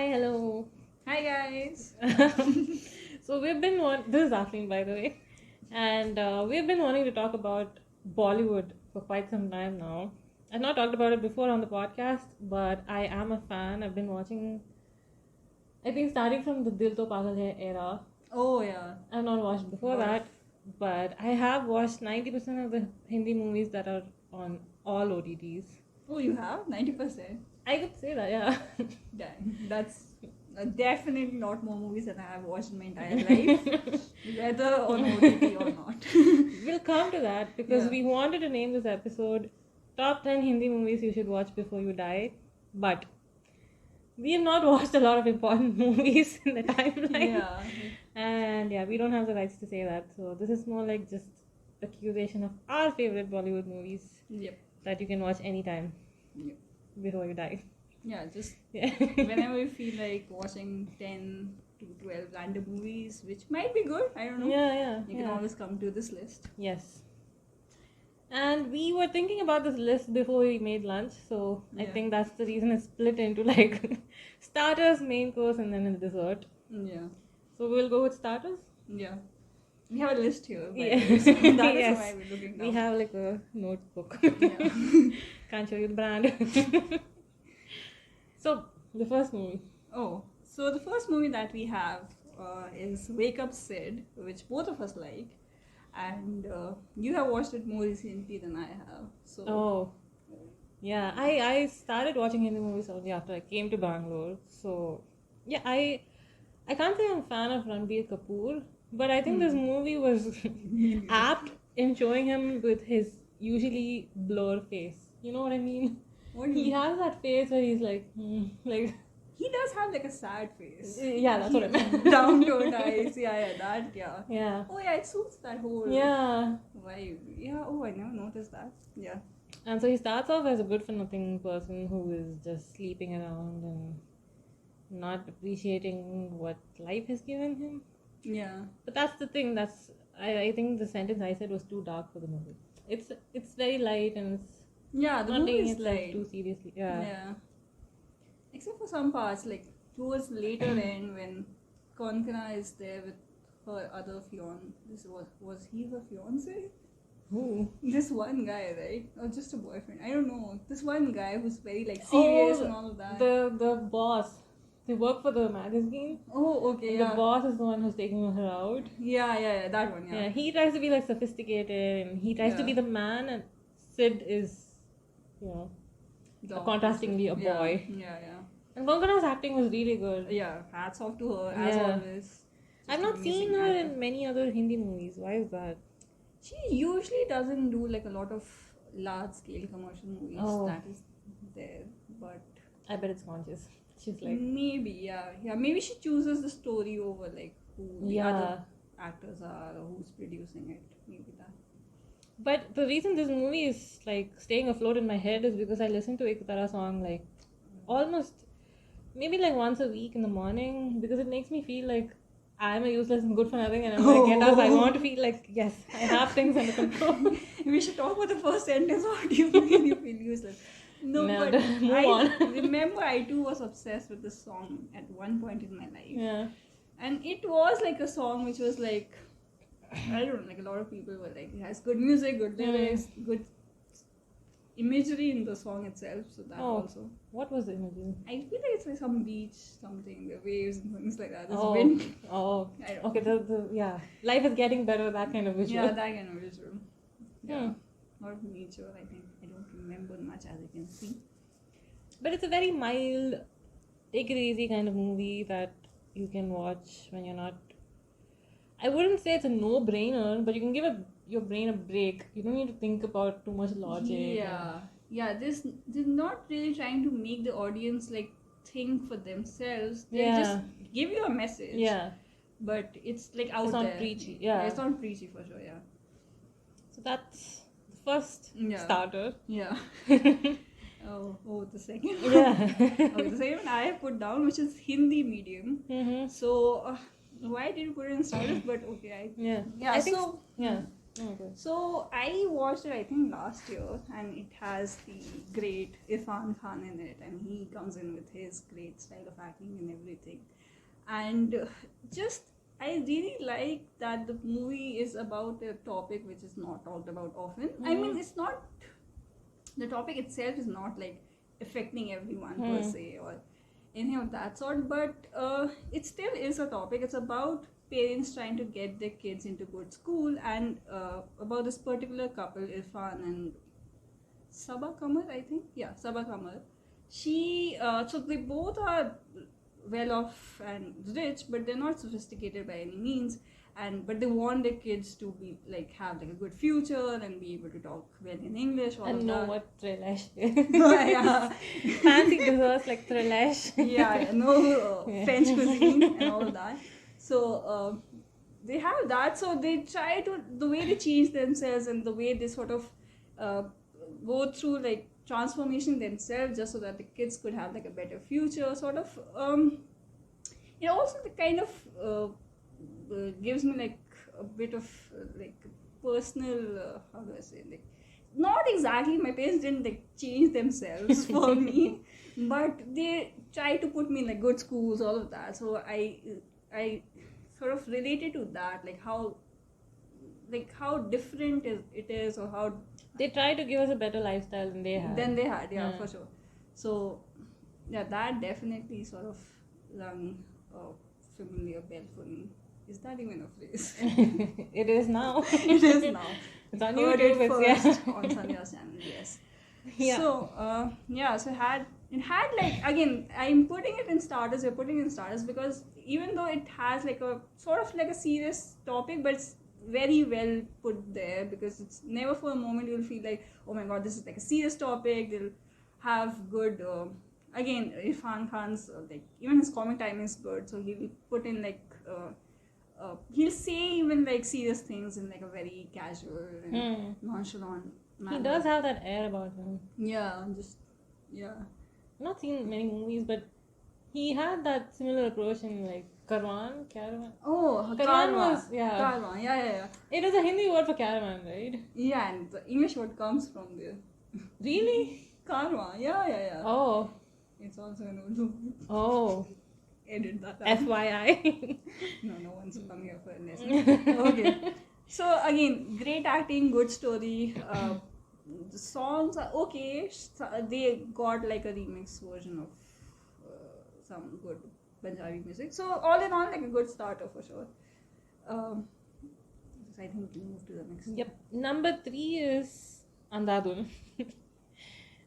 Hi, hello. Hi guys. So this is Afreen, by the way, and we've been wanting to talk about Bollywood for quite some time now. I've not talked about it before on the podcast, but I am a fan. I've been watching, I think, starting from the Dil To Pagal Hai era. Oh yeah. I've not watched before that, but I have watched 90% of the Hindi movies that are on all OTTs. Oh, you have 90%. I could say that, yeah. Dang, that's definitely not more movies than I have watched in my entire life, whether on OTT or not. We'll come to that because Yeah. we wanted to name this episode Top 10 Hindi Movies You Should Watch Before You Die. But we have not watched a lot of important movies in the timeline. Yeah. And yeah, we don't have the rights to say that. So this is more like just a curation of our favorite Bollywood movies Yep. that you can watch anytime Yep. before you die. Yeah. Just Yeah. whenever you feel like watching 10 to 12 random movies, which might be good. I don't know. Yeah. You can always come to this list. Yes. And we were thinking about this list before we made lunch, so I Yeah. think that's the reason it's split into like starters, main course, and then a dessert. Yeah. So we'll go with starters. Yeah. We have a list here. By Yeah. the way, so that is Yes. why we're looking down. We have like a notebook. Yeah. Can't show you the brand. So the first movie. Oh, so the first movie that we have is Wake Up Sid, which both of us like, and you have watched it more recently than I have. So Oh, yeah. I started watching Hindi movies only after I came to Bangalore. So yeah, I can't say I'm a fan of Ranbir Kapoor, but I think this movie was apt in showing him with his usually blur face. You know what I mean? what do He you, has that face where he's like, like, he does have like a sad face. yeah, that's what I meant. Down turned eyes. Yeah, that. Yeah. Yeah. Oh yeah, it suits that whole Yeah. vibe. Yeah. Oh, I never noticed that. Yeah. And so he starts off as a good for nothing person who is just sleeping around and not appreciating what life has given him. Yeah. But that's the thing. I think the sentence I said was too dark for the movie. It's very light and it's Yeah. The not movie taking is itself like too seriously. Yeah. Yeah. Except for some parts, like towards later end when Konkana is there with her other fiance. This was he her fiance? Who? This one guy, right? Or just a boyfriend? I don't know. This one guy who's very like serious and all of that. The boss. They work for the magazine. Oh, okay, And yeah. the boss is the one who's taking her out. Yeah, that one, Yeah, yeah. he tries to be like sophisticated and he tries to Yeah. be the man, and Sid is, you know, The contrastingly a opposite. Yeah, boy. Yeah. And Konkana's acting was really good. Yeah, hats off to her, as Yeah. always. I've Just not amazing seen her actor. in many other Hindi movies. Why is that? She usually doesn't do like a lot of large scale commercial movies. Oh. That is there, but I bet it's conscious. She's like, maybe maybe she chooses the story over like who the Yeah. other actors are or who's producing it. Maybe that. but the reason this movie is like staying afloat in my head is because I listen to Ek Tara song like almost maybe like once a week in the morning because it makes me feel like I'm a useless and good for nothing, and when I get up, I want to feel like yes, I have things under control. We should talk about the first sentence. What do you mean you feel useless? No, No, but move I on. remember I too was obsessed with this song at one point in my life. Yeah. And it was like a song which was like, I don't know, like a lot of people were like, it has good music, good lyrics, good imagery in the song itself. So that also. What was the imagery? I feel like it's like some beach, something, the waves and things like that. There's Oh. wind. Oh. I don't Okay. Yeah. Life is getting better. That kind of visual. Yeah, that kind of visual. Yeah. Hmm. A lot of nature, I think. I don't remember much as I can see. But it's a very mild, take it easy kind of movie that you can watch when you're not. I wouldn't say it's a no-brainer, but you can give your brain a break. You don't need to think about too much logic. Yeah. This they're not really trying to make the audience like think for themselves. They Yeah. just give you a message. Yeah. But it's like out It's not there. preachy, yeah. It's not preachy for sure. Yeah. So that's the first Yeah. starter. Yeah. Oh, the second. Yeah. Okay, the second one I have put down, which is Hindi medium. Mm-hmm. So why did you put it in starters? But okay, Yeah. yeah. I think So yeah. Okay. So I watched it, I think, last year, and it has the great Irfan Khan in it, and he comes in with his great style of acting and everything. And just I really like that the movie is about a topic which is not talked about often. I mean, it's not, the topic itself is not like affecting everyone per se or anything of that sort, but it still is a topic. It's about parents trying to get their kids into good school, and about this particular couple, Irfan and Sabah Kamal, I think. Yeah, Sabah Kamal. So they both are well off and rich, but they're not sophisticated by any means. But they want their kids to be like have like a good future and be able to talk well in English. All And of know that. what Trilesh is. Yeah. Fancy desserts like Trilesh. Yeah, no French cuisine and all of that. So they have that. So they try to, the way they change themselves and the way they sort of go through like transformation themselves just so that the kids could have like a better future. Sort of. It also the kind of gives me like a bit of like personal. How do I say, like, not exactly, my parents didn't like change themselves for me, but they try to put me in like good schools, all of that. So I sort of related to that, like how different it is, or how They try to give us a better lifestyle than they had. yeah, for sure. So yeah, that definitely sort of rung a familiar bell for me. Is that even a phrase? It is now. It is now. It's on Heard YouTube. it It's, first on Sanya's channel, yes. Yeah. So so it had like, again, I'm putting it in starters. We're putting it in starters because even though it has like a sort of like a serious topic, but it's very well put there, because it's never for a moment you'll feel like, oh my god, this is like a serious topic. They'll have good. Again, Irfan Khan's like even his comic timing is good, so he'll put in like. He'll say even like serious things in like a very casual and nonchalant manner. He does have that air about him. Yeah, I've not seen many movies, but he had that similar approach in like Caravan. Oh, Caravan Karma. was, yeah. Karma, yeah. It was a Hindi word for caravan, right? Yeah, and the English word comes from there. Really? Karma, yeah. Oh. It's also an Urdu. Oh. Edit that out. FYI. No one's coming here for a lesson. Okay. So again, great acting, good story. The songs are okay. They got like a remix version of some good Punjabi music. So all in all, like a good starter for sure. I think we move to the next. Yep. Number 3 is Andhadhun.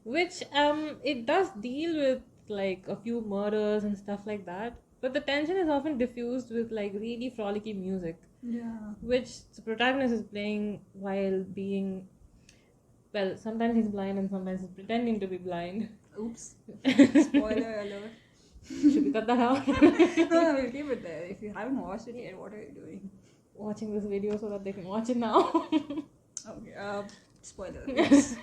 Which it does deal with like a few murders and stuff like that, but the tension is often diffused with like really frolicky music, which the protagonist is playing while being, well, sometimes he's blind and sometimes he's pretending to be blind. Oops. Spoiler alert. Should we cut that out? No, we'll keep it there. If you haven't watched it yet, what are you doing? Watching this video so that they can watch it now. Okay, spoiler. Yes.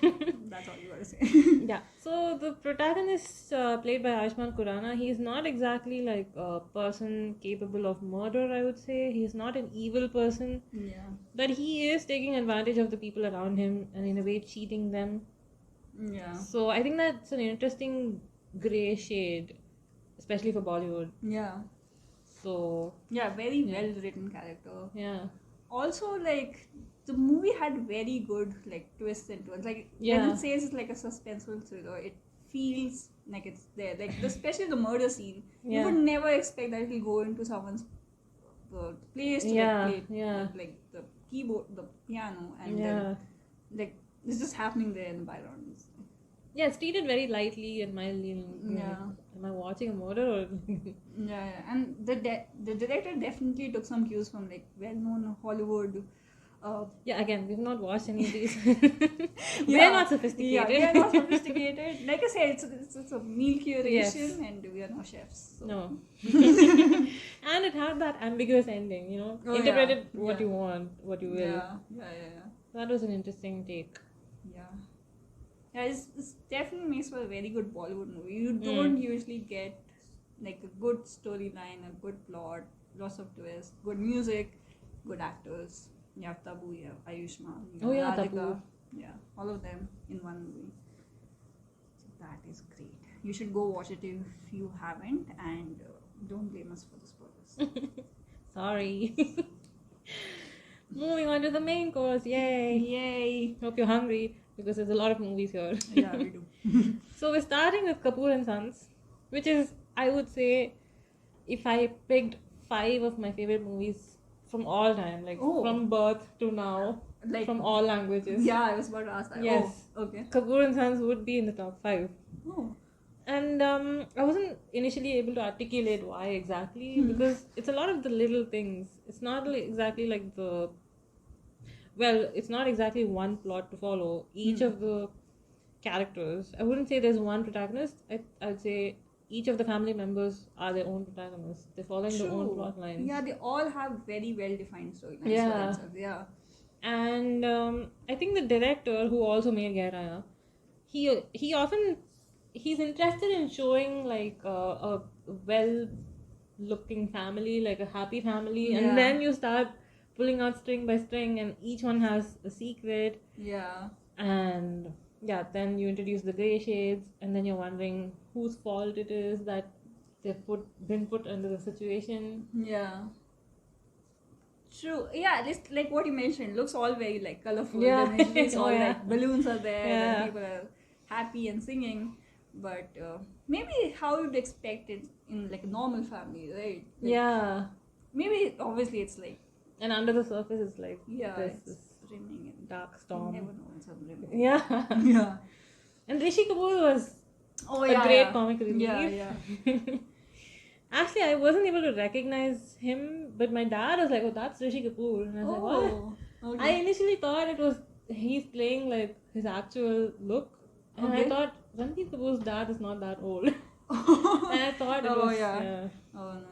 That's all you gotta say. Yeah. So the protagonist, played by Ayushmann Khurrana, he's not exactly like a person capable of murder, I would say. He's not an evil person. Yeah. But he is taking advantage of the people around him and in a way cheating them. Yeah. So I think that's an interesting grey shade, especially for Bollywood. Yeah. So Yeah, very well written character. yeah. Also, like, the movie had very good like twists and turns. Like when it says it's like a suspenseful thriller, it feels like it's there. Like especially the murder scene, you would never expect that he'll go into someone's place to like play like the keyboard, the piano, and then like it's just happening there in the background. Yeah, it's treated very lightly and mildly. Am I watching a murder or? Yeah, and the director definitely took some cues from like well-known Hollywood. Again, we've not watched any of these. We're not sophisticated. Yeah, we are not sophisticated. Like I said, it's a meal curation, and we are no chefs. So. No. And it had that ambiguous ending, interpret it what you want, what you will. Yeah. That was an interesting take. Yeah, it's definitely makes for a very good Bollywood movie. You don't usually get like a good storyline, a good plot, lots of twists, good music, good actors. You have Tabu, you have Ayushmann, you Oh, have yeah, Radhika. Tabu. Yeah, all of them in one movie. So that is great. You should go watch it if you haven't, and don't blame us for the spoilers. Sorry. Moving on to the main course. Yay! Yay! Hope you're hungry because there's a lot of movies here. Yeah, we do. So we're starting with Kapoor and Sons, which is, I would say, if I picked 5 of my favorite movies from all time, like Oh. from birth to now, Like, from all languages. yeah, I was about to ask that. Yes. Oh, okay. Kapoor and Sons would be in the top 5. Oh. And I wasn't initially able to articulate why exactly, because it's a lot of the little things. It's not exactly like it's not exactly one plot to follow. Each of the characters, I wouldn't say there's one protagonist. I'd say each of the family members are their own protagonists. They're following their own plot lines. Yeah, they all have very well defined storylines. Yeah. For themselves. Yeah. And I think the director, who also made Yeh Jawaani, he often he's interested in showing like a well-looking family, like a happy family, and then you start pulling out string by string, and each one has a secret. Yeah. And yeah, then you introduce the gray shades, and then you're wondering whose fault it is that they've been put under the situation. Yeah. True. Yeah, just like what you mentioned, looks all very like colorful. Yeah. The imagery is all Oh, yeah. like balloons are there Yeah. and people are happy and singing. But maybe how you'd expect it in like a normal family, right? Like, Yeah. Maybe obviously it's like And under the surface is like it's this rimming and dark you storm. never know when some rimming. Yeah. Yeah. And Rishi Kapoor was Oh a great comic relief. Yeah, yeah. Actually, I wasn't able to recognize him, but my dad was like, "Oh, that's Rishi Kapoor," and I was like, "What?" Okay. I initially thought it was he's playing like his actual look, and I thought Ranbir Kapoor's dad is not that old, and I thought it was Oh no.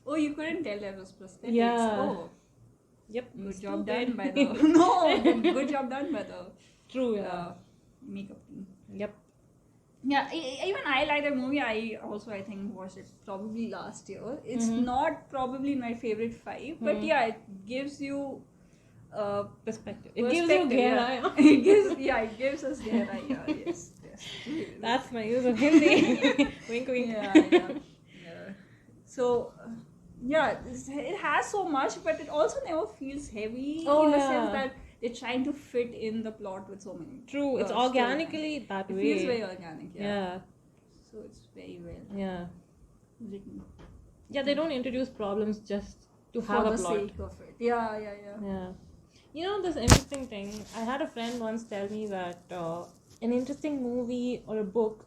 Oh, you couldn't tell that was prosthetics. Yeah. Oh, Yep. good job Stupid. done by the no. Good job done by the True. Yeah. makeup team. Yep. Yeah, even I like that movie. I think watched it probably last year. It's not probably my favorite 5, but yeah, it gives you Perspective. It gives you yeah. it gives us gehrai. Yeah, yes. That's my use of Hindi. Wink, wink. Yeah. So, it has so much, but it also never feels heavy in the sense that they're trying to fit in the plot with so many. True, it's organically that way. It feels very organic, Yeah. So it's very well written. Yeah, they don't introduce problems just to have a plot. For the sake of it. Yeah. Yeah. You know, this interesting thing, I had a friend once tell me that an interesting movie or a book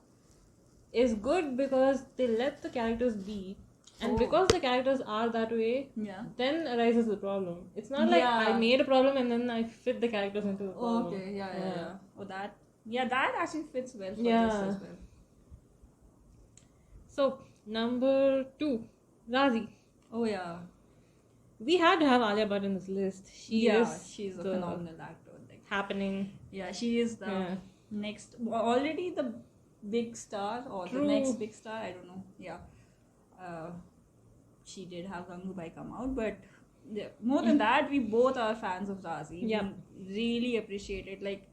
is good because they let the characters be. And because the characters are that way, then arises the problem. It's not like I made a problem and then I fit the characters into the problem. Okay, yeah. Oh, that actually fits well for this as well. So, number 2, Raazi. Oh, yeah. We had to have Alia Bhatt in this list. She's a phenomenal actor. Like, happening. Yeah, she is the next, already the big star or the next big star. I don't know. Yeah. She did have Gangubai come out, but more than that, we both are fans of Raazi. Yep. We really appreciate it. Like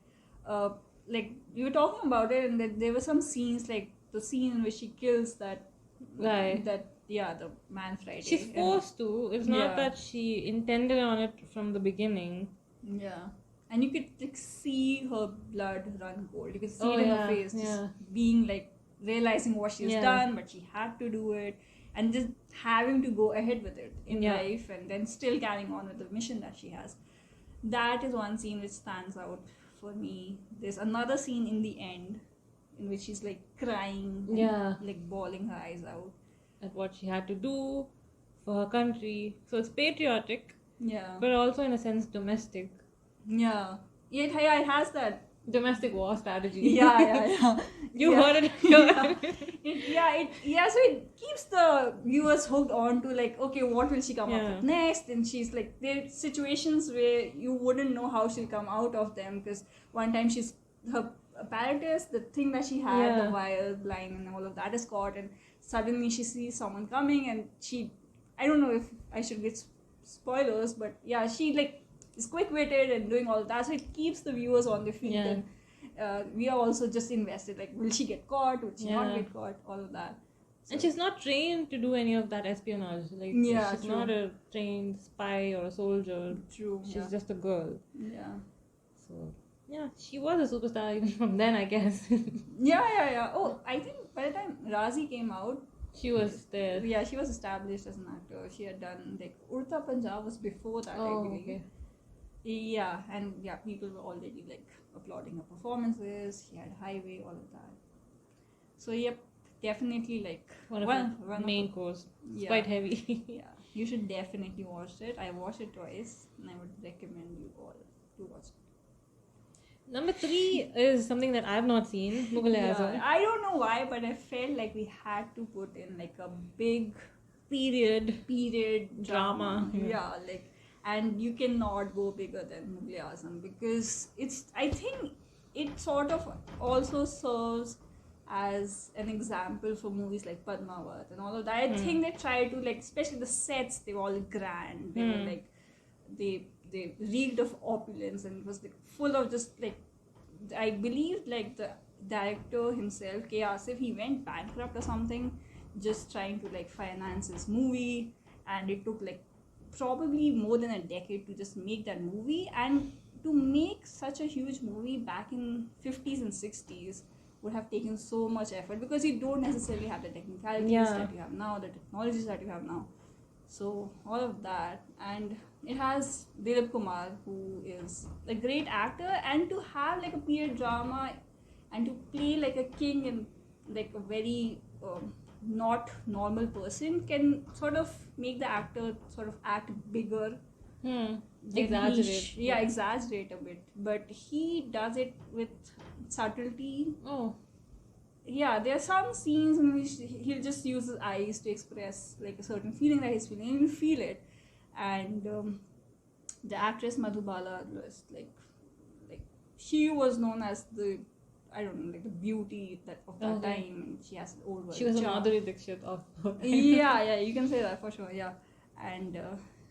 we were talking about it, and there were some scenes, like the scene in which she kills that the man Friday. She's forced to. It's not that she intended on it from the beginning. Yeah. And you could like see her blood run cold. You could see it in her face, just being like realizing what she's done, but she had to do it, and just having to go ahead with it in life, and then still carrying on with the mission that she has. That is one scene which stands out for me. There's another scene in the end in which she's like crying, like bawling her eyes out at what she had to do for her country. So it's patriotic, but also in a sense domestic. It has that domestic war strategy. You heard it. So it keeps the viewers hooked on to like, okay, what will she come up with next? And she's like, there are situations where you wouldn't know how she'll come out of them, because one time her apparatus, the thing that she had, the wire line and all of that is caught, and suddenly she sees someone coming, and I don't know if I should get spoilers, but she like is quick-witted and doing all that, so it keeps the viewers on their feet. Yeah. And we are also just invested, like, will she get caught, will she not Yeah. get caught, all of that. And she's not trained to do any of that espionage. Like, Yeah, she's true. not a trained spy or a soldier. True. She's Yeah. just a girl. Yeah. So, yeah, she was a superstar even from then, I guess. Yeah. Oh, I think by the time Raazi came out, She was there. yeah, she was established as an actor. She had done, like, Urta Punjab was before that, I Oh, believe. okay. Yeah, and yeah, people were already, like, applauding her performances. She had Highway, all of that. So, yep, definitely, like, One of the of main course. It's Yeah. quite heavy. Yeah, you should definitely watch it. I watched it twice, and I would recommend you all to watch it. Number 3 is something that I've not seen, Mughal-e-Azam. Yeah, I don't know why, but I felt like we had to put in, like, a big period Drama, yeah. Yeah, like, and you cannot go bigger than Mughal-e-Azam, because I think it sort of also serves as an example for movies like Padmavat and all of that. I think they try to, like, especially the sets, they were all grand. They were, like, they reeked of opulence, and it was, like, full of just, like, I believe, like, the director himself, K. Asif, he went bankrupt or something, just trying to, like, finance his movie, and it took, like, probably more than a decade to just make that movie. And to make such a huge movie back in 50s and 60s would have taken so much effort, because you don't necessarily have the technicalities that you have now, the technologies that you have now. So all of that, and it has Dilip Kumar, who is a great actor, and to have, like, a period drama and to play like a king and, like, a very not normal person can sort of make the actor sort of act bigger. Exaggerate. Exaggerate a bit, but he does it with subtlety. Oh. Yeah, there are some scenes in which he'll just use his eyes to express, like, a certain feeling that he's feeling, and you feel it. And the actress Madhubala was like she was known as the, I don't know, like, the beauty of that time, and she has old world She was a charm. Madhuri Dixit of her time. Yeah, you can say that for sure. Yeah, and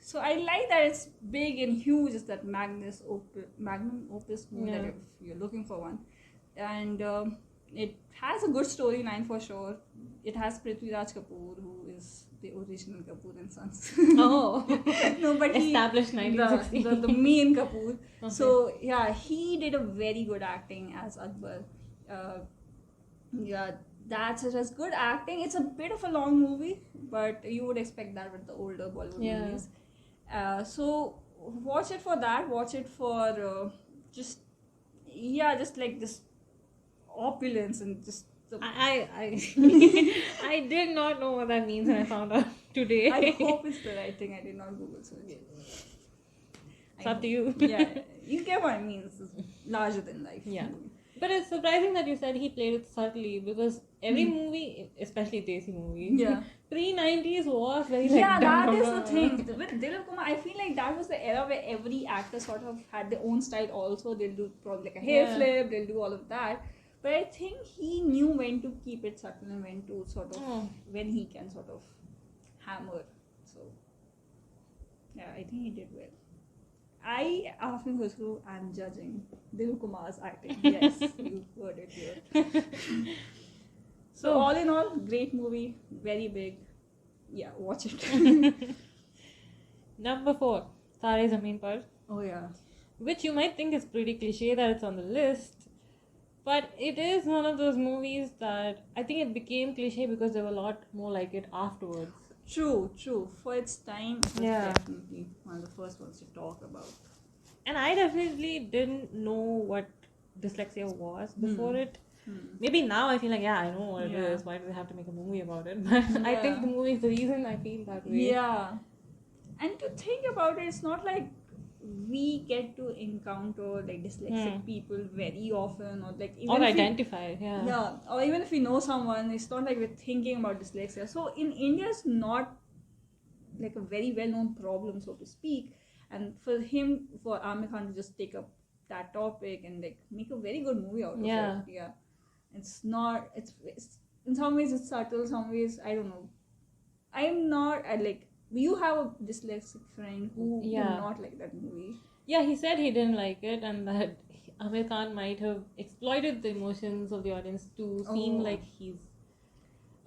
so I like that it's big and huge. It's that magnum opus movie that if you're looking for one, and it has a good storyline for sure. It has Prithviraj Kapoor, who is the original Kapoor and Sons. Oh. No, but Established 1960. the main Kapoor. Okay. So yeah, he did a very good acting as Akbar. Yeah, that's it as good acting. It's a bit of a long movie, but you would expect that with the older Bollywood movies. So watch it for that. Watch it for just like this opulence and just the. I did not know what that means, and I found out today. I hope it's the right thing. I did not Google search. It's up to you. Yeah, you get what I mean. It's larger than life. Yeah. But it's surprising that you said he played it subtly, because every movie, especially Desi movie, pre-90s was very like... Yeah, that is the thing. With Dilip Kumar, I feel like that was the era where every actor sort of had their own style also. They'll do probably like a hair flip, they'll do all of that. But I think he knew when to keep it subtle and when to sort of, when he can sort of hammer. So, yeah, I think he did well. Afreen Khusru, I'm judging Dilip Kumar's acting. Yes, you heard it here. So all in all, great movie, very big. Yeah, watch it. Number 4, Taare Zameen Par. Oh yeah. Which you might think is pretty cliche that it's on the list, but it is one of those movies that I think it became cliche because there were a lot more like it afterwards. True. For its time, it was definitely one of the first ones to talk about. And I definitely didn't know what dyslexia was before it. Maybe now I feel like, I know what it is. Why do they have to make a movie about it? But I think the movie is the reason I feel that way. Yeah. And to think about it, it's not like we get to encounter like dyslexic people very often, or like even or identify, or even if we know someone, it's not like we're thinking about dyslexia. So in India, it's not like a very well-known problem, so to speak. And for Amir Khan to just take up that topic and like make a very good movie out of it. Yeah, it's not. It's in some ways it's subtle. Some ways I don't know. I'm not. You have a dyslexic friend who would not like that movie. Yeah, he said he didn't like it, and that Amir Khan might have exploited the emotions of the audience to seem Oh. like he's,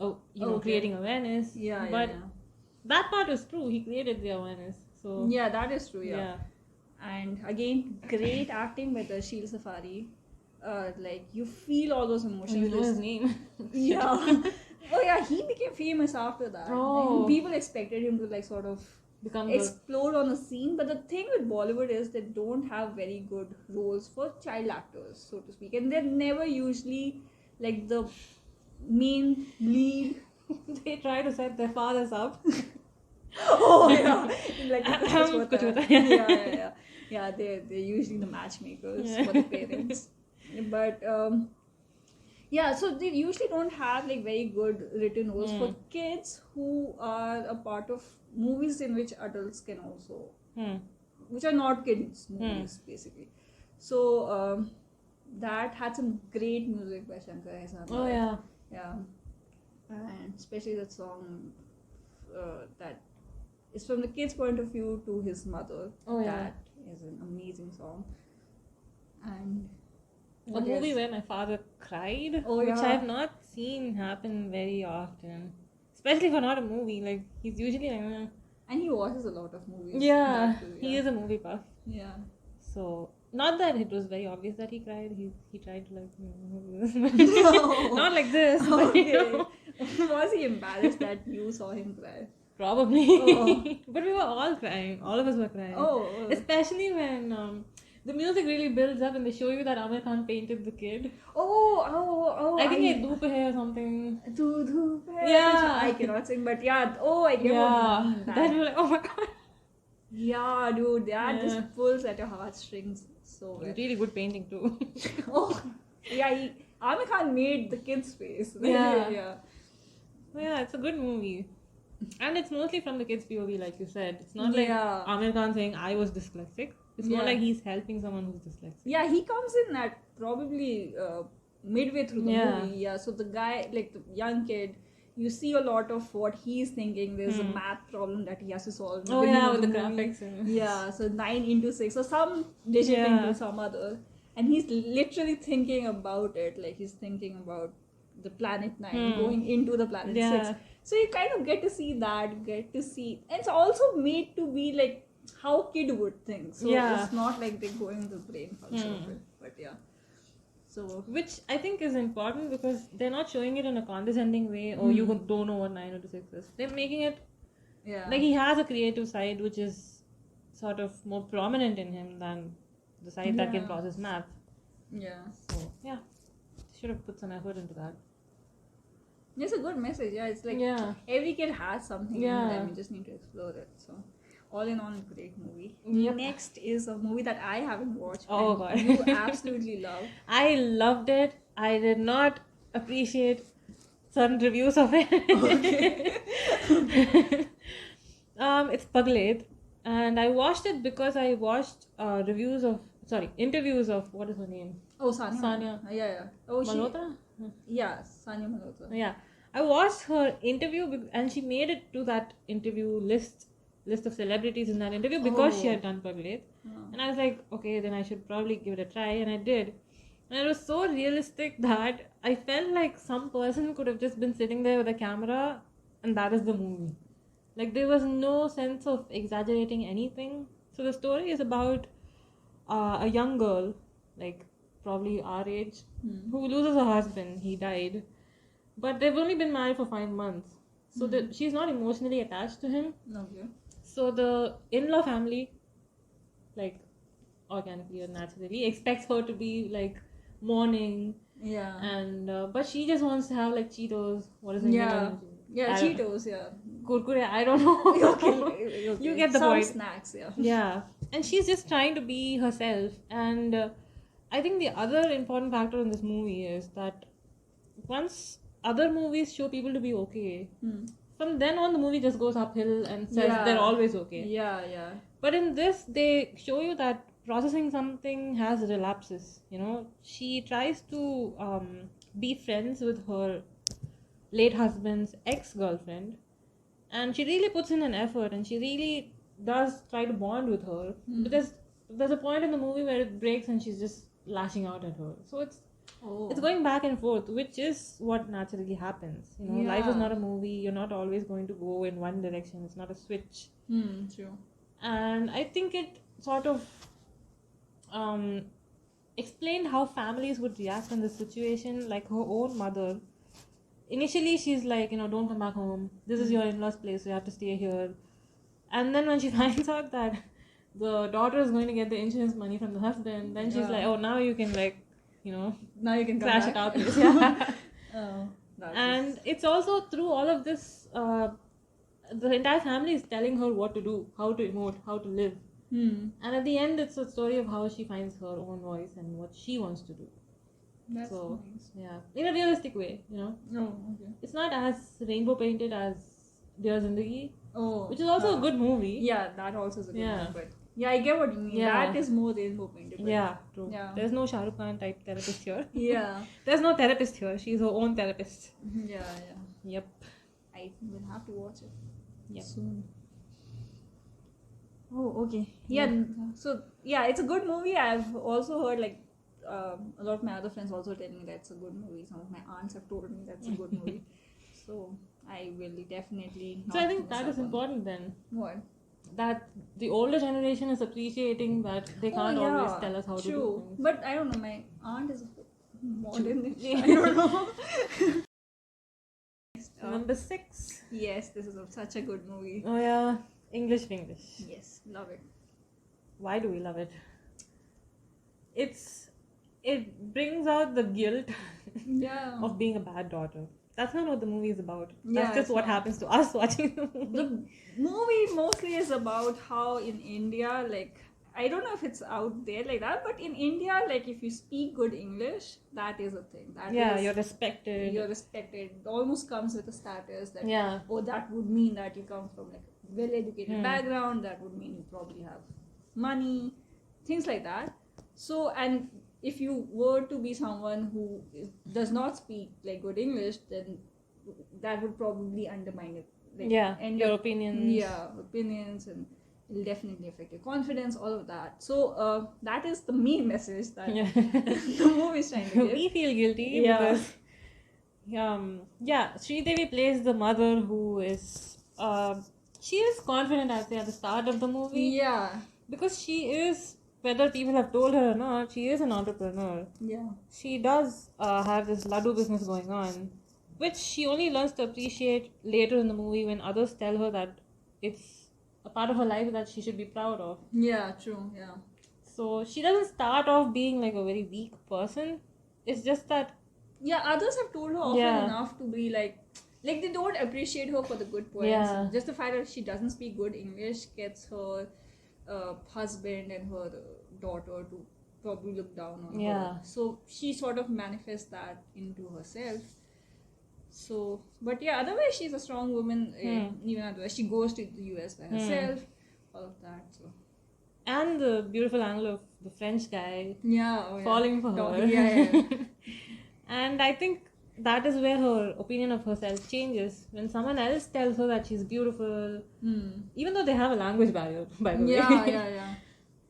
Okay. creating awareness. Yeah, but yeah, that part is true. He created the awareness. So yeah. Yeah, that is true. Yeah. yeah. And again, great acting by the Sheel Safari. Like you feel all those Oh, emotions. you know his name. Yeah. Oh yeah, he became famous after that. Oh. And people expected him to like sort of Become the explode on a scene. But the thing with Bollywood is they don't have very good roles for child actors, so to speak, and they're never usually like the main lead. they try to set their fathers up. Oh yeah, like the Kuch Kuch hota Hota. hai. Yeah. They're usually the matchmakers Yeah. for the parents, but yeah, so they usually don't have like very good written roles for kids who are a part of movies in which adults can also, which are not kids movies basically. So that had some great music by Shankar Ehsaan. Oh yeah. Yeah, and especially that song that is from the kid's point of view to his mother. Oh yeah. That is an amazing song. And A what movie else? where my father cried, Oh, which yeah. I have not seen happen very often. Especially for not a movie. Like, he's usually like, And he watches a lot of movies. yeah, that too, he is a movie buff. Yeah. So, not that it was very obvious that he cried. He tried to, like, No. not like this. But, Okay. Was he embarrassed that you saw him cry? probably. Oh. But we were all crying. All of us were crying. Oh. Especially when the music really builds up and they show you that Amir Khan painted the kid. Oh. I think it's Dhoop Hai or something. Yeah. I cannot sing, but yeah. Oh, I get what you mean. Then you're like, oh my god. Yeah, dude. That Yeah. just pulls at your heartstrings so well. Really good painting too. Oh. Yeah, Amir Khan made the kid's face. Yeah. Yeah. Well, yeah, it's a good movie. And it's mostly from the kids' POV, like you said. It's not like Yeah. Amir Khan saying, I was dyslexic. It's more Yeah. like he's helping someone who's dyslexic. Yeah, he comes in at probably midway through the Yeah. movie. Yeah, so the guy, like the young kid, you see a lot of what he's thinking. There's a math problem that he has to solve. in the Oh, beginning yeah, of with the movie. graphics. And Yeah, so 9 into 6, or some digit Yeah. into some other. And he's literally thinking about it. Like he's thinking about the planet 9 going into the planet Yeah. 6. So you kind of get to see that, and it's also made to be like how kid would think. So Yeah. it's not like they're going the brain function of it. But yeah. So which I think is important because they're not showing it in a condescending way or you don't know what 9 into 6 is. They're making it yeah. like he has a creative side which is sort of more prominent in him than the side that can Yeah. process math. Yeah. So, yeah. Should have put some effort into that. It's a good message. Yeah, it's like Yeah. every kid has something Yeah. in them. You just need to explore it. So, all in all, great movie. Yep. Next is a movie that I haven't watched. Oh, and God. you absolutely love. I loved it. I did not appreciate certain reviews of it. It's Pagglait, and I watched it because I watched interviews of what is her name? Oh, Sanya. Sanya. Yeah. Oh, Malhotra? Yeah, Sanya Malhotra. Yeah, I watched her interview and she made it to that interview list of celebrities in that interview because she had done Pagglait. And I was like, okay, then I should probably give it a try, and I did. And it was so realistic that I felt like some person could have just been sitting there with a camera and that is the movie. Like there was no sense of exaggerating anything. So the story is about a young girl, like probably our age, who loses her husband. He died. But they've only been married for 5 months. So she's not emotionally attached to him. Okay. So the in-law family, like organically or naturally, expects her to be like mourning, Yeah. and but she just wants to have like Cheetos. What is it? Yeah. Yeah, I don't- Cheetos. Yeah. Kurkure. I don't know. Okay. You get the Some point. snacks. Yeah. Yeah, and she's just trying to be herself. And I think the other important factor in this movie is that once other movies show people to be okay, from then on the movie just goes uphill and says Yeah. they're always okay. Yeah. But in this, they show you that processing something has relapses. You know, she tries to be friends with her late husband's ex-girlfriend, and she really puts in an effort, and she really does try to bond with her because there's a point in the movie where it breaks and she's just lashing out at her. So Oh. it's going back and forth, which is what naturally happens. You know, life is Yeah. not a movie. You're not always going to go in one direction. It's not a switch. True. And I think it sort of explained how families would react in this situation. Like her own mother, initially she's like, you know, don't come back home. This is your in-laws' place. So you have to stay here. And then when she finds out that the daughter is going to get the insurance money from the husband, then she's like, oh, now you can, like, you know, Now you can come crash back. at our place. Yeah. Oh, that And is- it's also through all of this, the entire family is telling her what to do, how to emote, how to live. And at the end, it's a story of how she finds her own voice and what she wants to do. That's So, nice. yeah, in a realistic way, you know. Oh, okay. It's not as rainbow painted as Dear Zindagi, Oh, which is also a good movie. Yeah, that also is a good Yeah. one. But yeah, I get what you mean. Yeah. That is more rainbow painted. but- Yeah, true. Yeah. There's no Shah Rukh Khan type therapist here. Yeah. There's no therapist here. She's her own therapist. Yeah. Yep. I will have to watch it Yep. soon. Oh, okay. Yeah. So yeah, it's a good movie. I've also heard like a lot of my other friends also telling me that's a good movie. Some of my aunts have told me that's a good movie. So I will definitely. So I not think miss that out is on- important then. What? That the older generation is appreciating that they can't always tell us how to do things. But I don't know. My aunt is modern. Yeah. I don't know. Number 6. Yes, this is such a good movie. Oh yeah, English. Yes, love it. Why do we love it? It brings out the guilt Yeah. of being a bad daughter. That's not what the movie is about. Yeah, That's just it's what not. happens to us watching the movie. The movie mostly is about how in India, like, I don't know if it's out there like that, but in India, like, if you speak good English, that is a thing. That Yeah, is- you're respected. You're respected. It almost comes with a status that, Yeah. oh, that would mean that you come from like a well-educated Hmm. background. That would mean you probably have money, things like that. So, and if you were to be someone who does not speak like good English, then that would probably undermine it. Like, Yeah, and your opinions. Yeah, opinions, and it'll definitely affect your confidence, all of that. So that is the main message that Yeah. the movie is trying to give. We feel guilty Yeah. because Sridevi plays the mother who is she is confident, I'd say, at the start of the movie. Yeah, Because she is, whether people have told her or not, she is an entrepreneur. yeah. She does have this laddu business going on, which she only learns to appreciate later in the movie when others tell her that it's a part of her life that she should be proud of. Yeah, true. Yeah. So she doesn't start off being like a very weak person. It's just that, Yeah, others have told her often Yeah. enough to be like they don't appreciate her for the good points. Yeah. Just the fact that she doesn't speak good English gets her husband and her daughter to probably look down on Yeah. her. So she sort of manifests that into herself. So, but yeah, otherwise she's a strong woman. Even otherwise, she goes to the US by herself. All of that. So and the beautiful angle of the French guy yeah, oh, yeah. falling for her. Yeah. And I think that is where her opinion of herself changes when someone else tells her that she's beautiful, even though they have a language barrier, by the way. Yeah.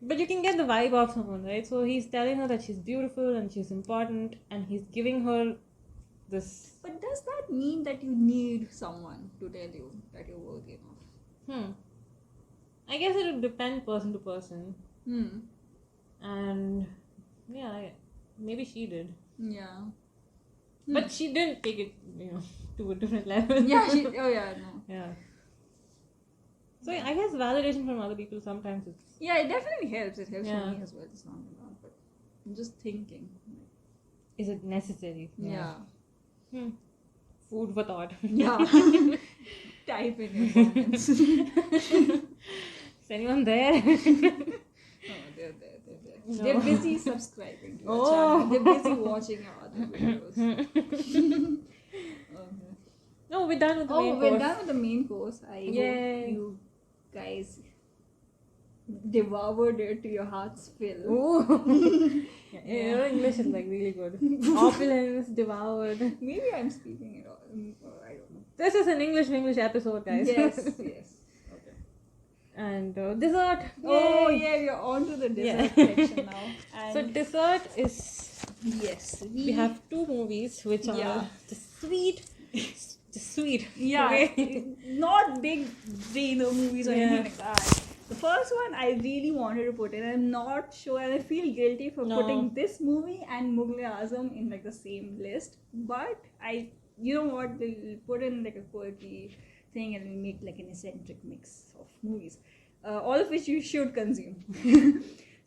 But you can get the vibe of someone, right? So he's telling her that she's beautiful and she's important, and he's giving her this. But does that mean that you need someone to tell you that you're worthy enough? I guess it would depend person to person, and yeah, maybe she did, Yeah. but she didn't take it, to a different level. Yeah. Oh yeah. No. Yeah. So I guess validation from other people sometimes it's. Yeah, it definitely helps. It helps Yeah. me as well. It's not about, but I'm just thinking. Is it necessary? Yeah. Food for thought. Yeah. Type in your comments. Is anyone there? Oh, they're there. No. They're busy subscribing to your Oh. channel. They're busy watching your other videos. Okay. No, we're done with the main we're course. done with the main course. I Yay. hope you guys devoured it to your heart's fill. Ooh. Yeah, your English is like really good. Opulence, devoured. Maybe I'm speaking it all. Or I don't know. This is an English episode, guys. Yes. Okay. And dessert. Oh Yay! yeah, we're on to the Yeah. dessert section now. And So dessert is, yes, we have two movies which are Yeah. the sweet. Yeah, Okay? not big brainer movies or anything Yeah. like that. The first one I really wanted to put in. I'm not sure, and I feel guilty for No. putting this movie and Mughal-e-Azam in like the same list. But you know what? We'll put in like a quirky thing, and we'll make like an eccentric mix of movies, all of which you should consume.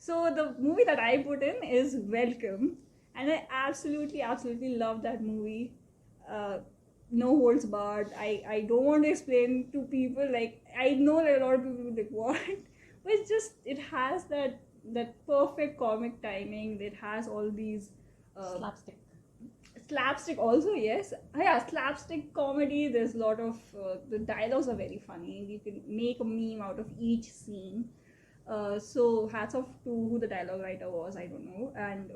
So the movie that I put in is Welcome, and I absolutely love that movie. No holds barred. I don't want to explain to people, like I know that a lot of people will be like what, but it's just, it has that perfect comic timing. It has all these Slapstick. slapstick also, yes. Yeah, slapstick comedy. There's a lot of the dialogues are very funny. You can make a meme out of each scene. So hats off to who the dialogue writer was, I don't know. And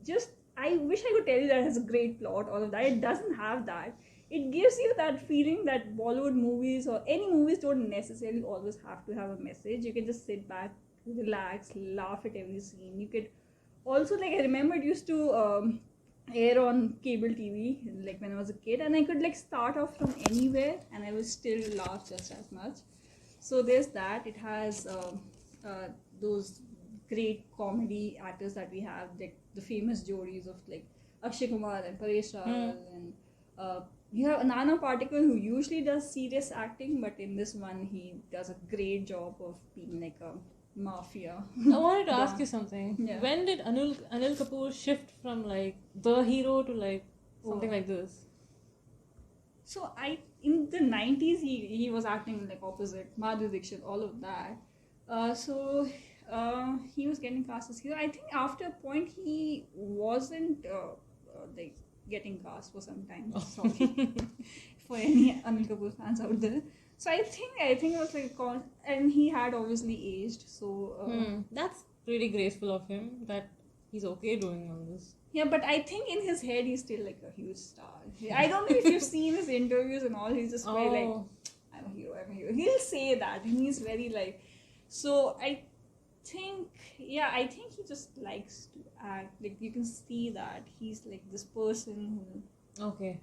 just, I wish I could tell you that it has a great plot, all of that. It doesn't have that. It gives you that feeling that Bollywood movies or any movies don't necessarily always have to have a message. You can just sit back, relax, laugh at every scene. You could also, like, I remember it used to air on cable TV, like when I was a kid, and I could like start off from anywhere and I would still laugh just as much. So there's that. It has those great comedy actors that we have, like the famous jodis of like Akshay Kumar and Paresh Rawal, and you have Nana Patekar, who usually does serious acting, but in this one he does a great job of being like a mafia. I wanted to ask you something. Yeah. When did Anil Kapoor shift from like the hero to like something like this? So in the 90s he was acting like opposite Madhuri Dixit, all of that. So he was getting cast as hero. I think after a point he wasn't like getting cast for some time. Sorry for any Anil Kapoor fans out there. So I think it was like and he had obviously aged. So That's pretty graceful of him that he's okay doing all this. yeah, but I think in his head he's still like a huge star. I don't know if you've seen his interviews and all. He's just very like, I'm a hero. He'll say that, and he's very like. So I think he just likes to act. Like you can see that he's like this person who. Okay.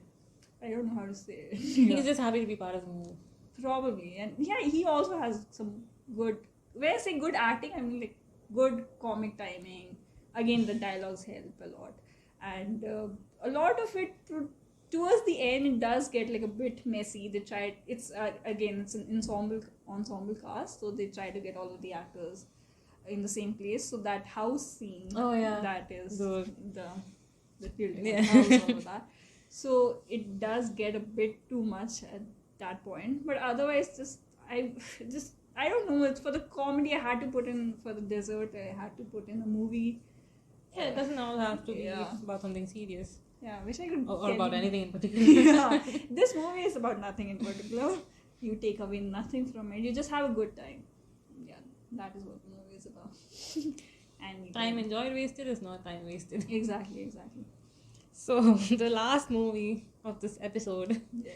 I don't know how to say it. He's just happy to be part of the movie. Probably, and yeah, he also has some good. When I say good acting, I mean like good comic timing. Again, the dialogues help a lot, and a lot of it towards the end it does get like a bit messy. They tried. It's again, it's an ensemble cast, so they try to get all of the actors in the same place. So that house scene, that is Good. the building house, all of that. So it does get a bit too much at that point, but otherwise, I don't know. It's for the comedy. I had to put in for the dessert. I had to put in a movie. Yeah, it doesn't all have to be Yeah. about something serious. Yeah, I wish I could. Or about anything in particular. Yeah, this movie is about nothing in particular. You take away nothing from it. You just have a good time. Yeah, that is what the movie is about. And Time enjoyed wasted is not time wasted. Exactly. So the last movie of this episode Yes.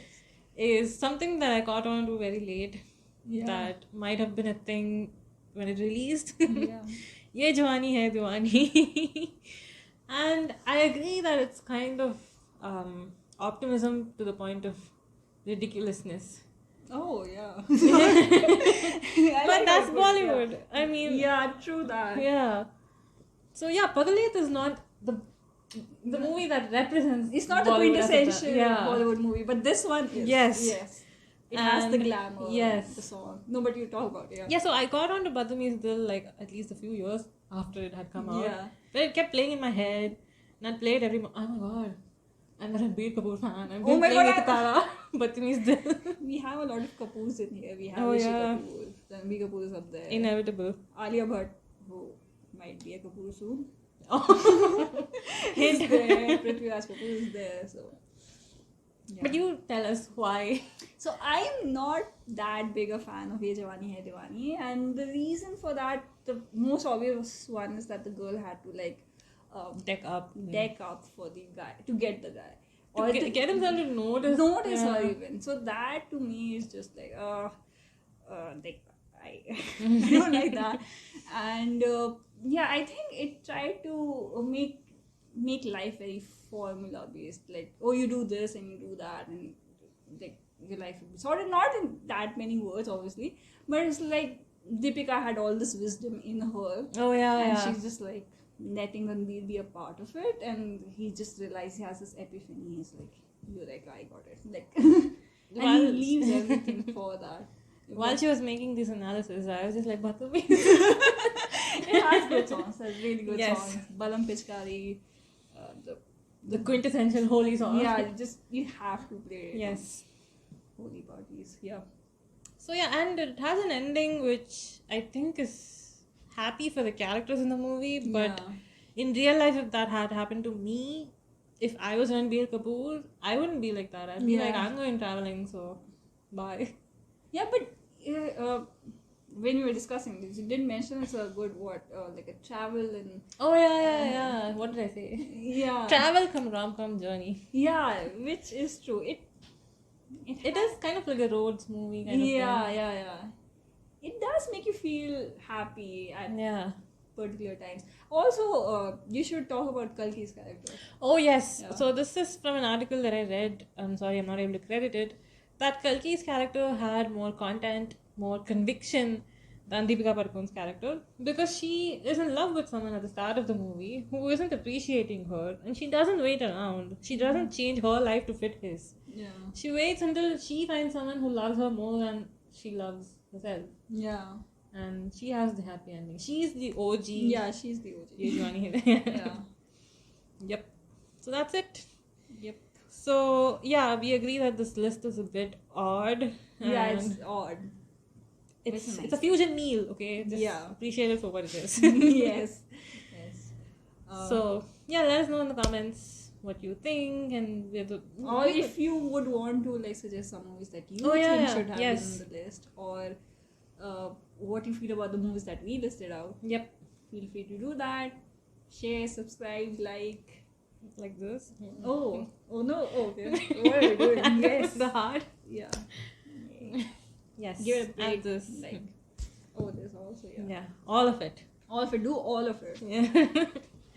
is something that I caught on to very late. Yeah. That might have been a thing when it released. Yeah. Yeh Jawaani Hai Deewani. And I agree that it's kind of optimism to the point of ridiculousness. Oh yeah. But that's Bollywood. Yeah. I mean, Yeah, true that. yeah. So yeah, Pagglait is not the movie that represents. It's not Bollywood a as quintessential yeah. Bollywood movie, but this one is. Yes. It has the And glamour. yes. The song. No, but you talk about it. Yeah. Yeah, so I got onto Badami's Dil like at least a few years after it had come out. Yeah. But it kept playing in my head, and I played every. Oh my god, I'm a Ranbir Kapoor fan. I've Oh been my playing God, with Taara Zameen Par. We have a lot of Kapoors in here. We have Oh, Rishi yeah. Kapoor, Ranbir Kapoor is up there. Inevitable. Alia Bhatt, who might be a Kapoor soon. Oh. He's there. Prithviraj Kapoor is there. So. Yeah. But you tell us why. So I'm not that big a fan of Yeh Jawaani Hai Deewani, and the reason for that, the most obvious one, is that the girl had to like Deck up. deck up for the guy to get the guy, To get himself to notice. notice Yeah. her even. So that to me is just like like I, I don't like that. And yeah, I think it tried to make life very formula based. Like, oh, you do this and you do that, and like your life will be sorted. Not in that many words, obviously, but it's like Deepika had all this wisdom in her, Oh yeah, and yeah. she's just like letting Ranbir be a part of it, and he just realized he has this epiphany. He's like, "You're like, I got it." Like, and he While- leaves everything for that. While she was making this analysis, I was just like, "Batumi." It has good songs. Has really good Yes. songs. Balam Pichkari, The quintessential holy song. yeah, you have to play it. Yes. on holy parties. Yeah. So yeah, and it has an ending which I think is happy for the characters in the movie, but in real life, if that had happened to me, if I was Ranbir Kapoor, I wouldn't be like that. I'd be like, I'm going traveling, so bye. Yeah, but when we were discussing this, you did mention it's a good like a travel and Oh yeah. What did I say? yeah, Travel come rom-com journey. yeah, which is true. It is kind of like a roads movie kind of thing. Yeah. It does make you feel happy at Yeah. particular times. Also, you should talk about Kalki's character. Oh yes. Yeah. So this is from an article that I read. I'm sorry, I'm not able to credit it. That Kalki's character had more content, more conviction than Deepika Padukone's character, because she is in love with someone at the start of the movie who isn't appreciating her, and she doesn't wait around. She doesn't change her life to fit his. Yeah. She waits until she finds someone who loves her more than she loves herself. Yeah. And she has the happy ending. She's the OG. Yeah, she's the OG. Yeh Jawaani Hai. Yeah. Yep. So that's it. Yep. So yeah, we agree that this list is a bit odd. Yeah, and it's odd. it's a fusion meal. Okay. Just Yeah. appreciate it for what it is. Yes. So yeah, let us know in the comments what you think, and or if you would want to like suggest some movies that you think should have been on the list, or what you feel about the movies that we listed out. Yep. Feel free to do that. Share, subscribe, like this. Oh no. Oh, okay. What are we doing? Yes. The heart. Yeah. Yes. Give it a break. And this. Like. Oh, there's also Yeah. All of it. All of it. Do all of it. Yeah.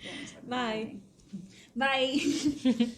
Yeah, Bye. Bye.